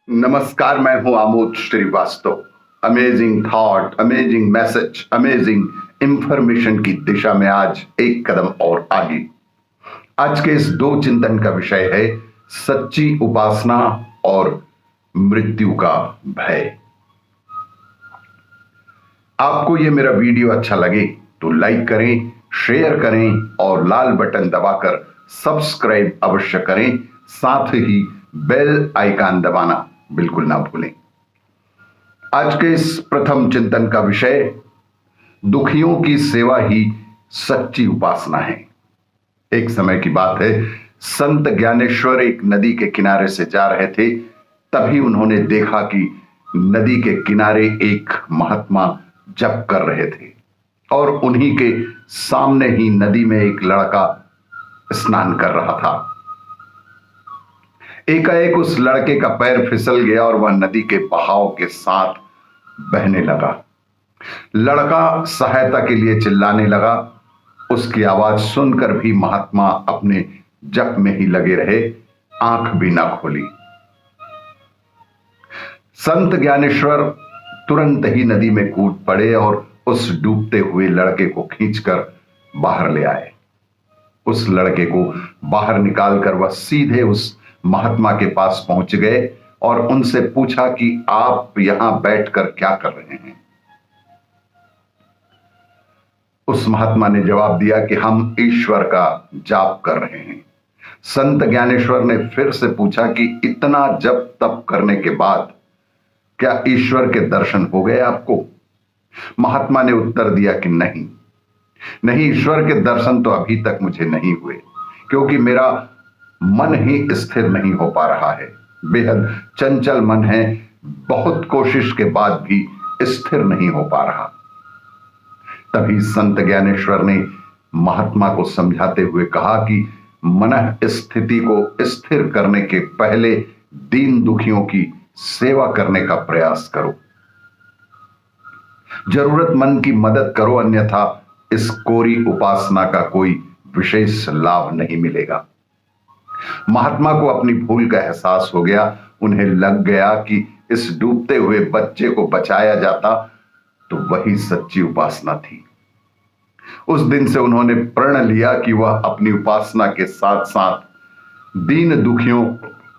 नमस्कार, मैं हूं Amod Srivastava. Amazing thought, amazing message, amazing information की दिशा में आज एक कदम और आगे। आज के इस दो चिंतन का विषय है सच्ची उपासना और मृत्यु का भय। आपको यह मेरा वीडियो अच्छा लगे तो लाइक करें, शेयर करें और लाल बटन दबाकर सब्सक्राइब अवश्य करें। साथ ही बेल आइकन दबाना बिल्कुल ना भूलें। आज के इस प्रथम चिंतन का विषय दुखियों की सेवा ही सच्ची उपासना है। एक समय की बात है, संत ज्ञानेश्वर एक नदी के किनारे से जा रहे थे। तभी उन्होंने देखा कि नदी के किनारे एक महात्मा जप कर रहे थे और उन्हीं के सामने ही नदी में एक लड़का स्नान कर रहा था। एकाएक उस लड़के का पैर फिसल गया और वह नदी के बहाव के साथ बहने लगा। लड़का सहायता के लिए चिल्लाने लगा। उसकी आवाज सुनकर भी महात्मा अपने जप में ही लगे रहे, आंख भी ना खोली। संत ज्ञानेश्वर तुरंत ही नदी में कूद पड़े और उस डूबते हुए लड़के को खींचकर बाहर ले आए। उस लड़के को बाहर निकालकर वह सीधे उस महात्मा के पास पहुंच गए और उनसे पूछा कि आप यहां बैठकर क्या कर रहे हैं। उस महात्मा ने जवाब दिया कि हम ईश्वर का जाप कर रहे हैं। संत ज्ञानेश्वर ने फिर से पूछा कि इतना जप तप करने के बाद क्या ईश्वर के दर्शन हो गए आपको? महात्मा ने उत्तर दिया कि नहीं, ईश्वर के दर्शन तो अभी तक मुझे नहीं हुए, क्योंकि मेरा मन ही स्थिर नहीं हो पा रहा है। बेहद चंचल मन है, बहुत कोशिश के बाद भी स्थिर नहीं हो पा रहा। तभी संत ज्ञानेश्वर ने महात्मा को समझाते हुए कहा कि मन स्थिति को स्थिर करने के पहले दीन दुखियों की सेवा करने का प्रयास करो, जरूरतमंद की मदद करो, अन्यथा इस कोरी उपासना का कोई विशेष लाभ नहीं मिलेगा। महात्मा को अपनी भूल का एहसास हो गया। उन्हें लग गया कि इस डूबते हुए बच्चे को बचाया जाता तो वही सच्ची उपासना थी। उस दिन से उन्होंने प्रण लिया कि वह अपनी उपासना के साथ साथ दीन दुखियों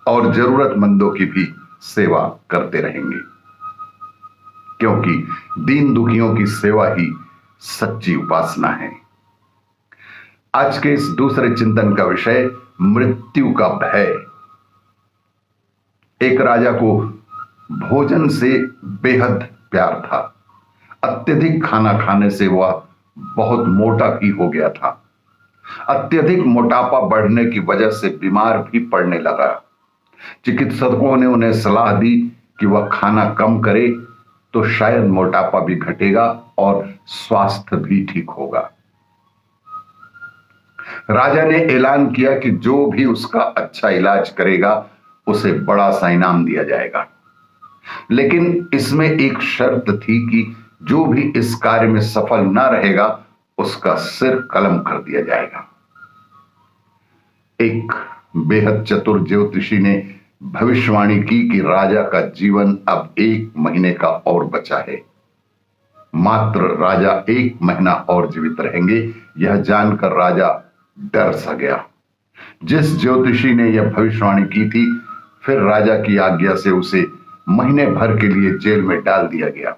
और जरूरतमंदों की भी सेवा करते रहेंगे, क्योंकि दीन दुखियों की सेवा ही सच्ची उपासना है। आज के इस दूसरे चिंतन का विषय मृत्यु का भय। एक राजा को भोजन से बेहद प्यार था। अत्यधिक खाना खाने से वह बहुत मोटा भी हो गया था। अत्यधिक मोटापा बढ़ने की वजह से बीमार भी पड़ने लगा। चिकित्सकों ने उन्हें सलाह दी कि वह खाना कम करे तो शायद मोटापा भी घटेगा और स्वास्थ्य भी ठीक होगा। राजा ने ऐलान किया कि जो भी उसका अच्छा इलाज करेगा उसे बड़ा सा इनाम दिया जाएगा, लेकिन इसमें एक शर्त थी कि जो भी इस कार्य में सफल ना रहेगा उसका सिर कलम कर दिया जाएगा। एक बेहद चतुर ज्योतिषी ने भविष्यवाणी की कि राजा का जीवन अब 1 महीने का और बचा है। मात्र राजा 1 महीना और जीवित रहेंगे, यह जानकर राजा डर सा गया। जिस ज्योतिषी ने यह भविष्यवाणी की थी, फिर राजा की आज्ञा से उसे महीने भर के लिए जेल में डाल दिया गया।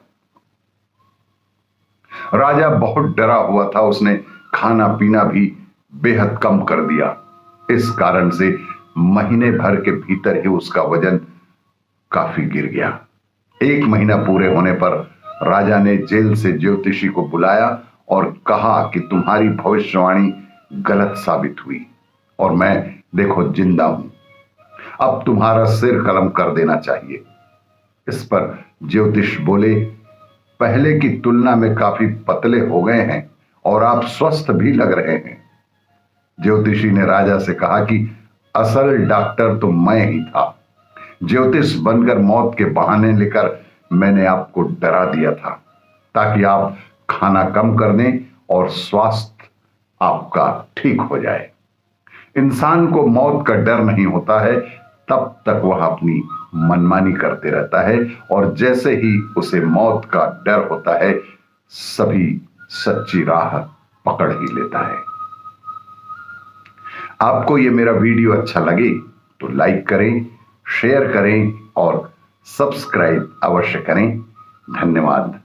राजा बहुत डरा हुआ था। उसने खाना पीना भी बेहद कम कर दिया। इस कारण से महीने भर के भीतर ही उसका वजन काफी गिर गया। 1 महीना पूरे होने पर राजा ने जेल से ज्योतिषी को बुलाया और कहा कि तुम्हारी भविष्यवाणी गलत साबित हुई और मैं देखो जिंदा हूं, अब तुम्हारा सिर कलम कर देना चाहिए। इस पर ज्योतिष बोले, पहले की तुलना में काफी पतले हो गए हैं और आप स्वस्थ भी लग रहे हैं। ज्योतिषी ने राजा से कहा कि असल डॉक्टर तो मैं ही था। ज्योतिष बनकर मौत के बहाने लेकर मैंने आपको डरा दिया था ताकि आप खाना कम कर दें और स्वास्थ्य आपका ठीक हो जाए। इंसान को मौत का डर नहीं होता है, तब तक वह अपनी मनमानी करते रहता है और जैसे ही उसे मौत का डर होता है सभी सच्ची राह पकड़ ही लेता है। आपको यह मेरा वीडियो अच्छा लगे तो लाइक करें, शेयर करें और सब्सक्राइब अवश्य करें। धन्यवाद।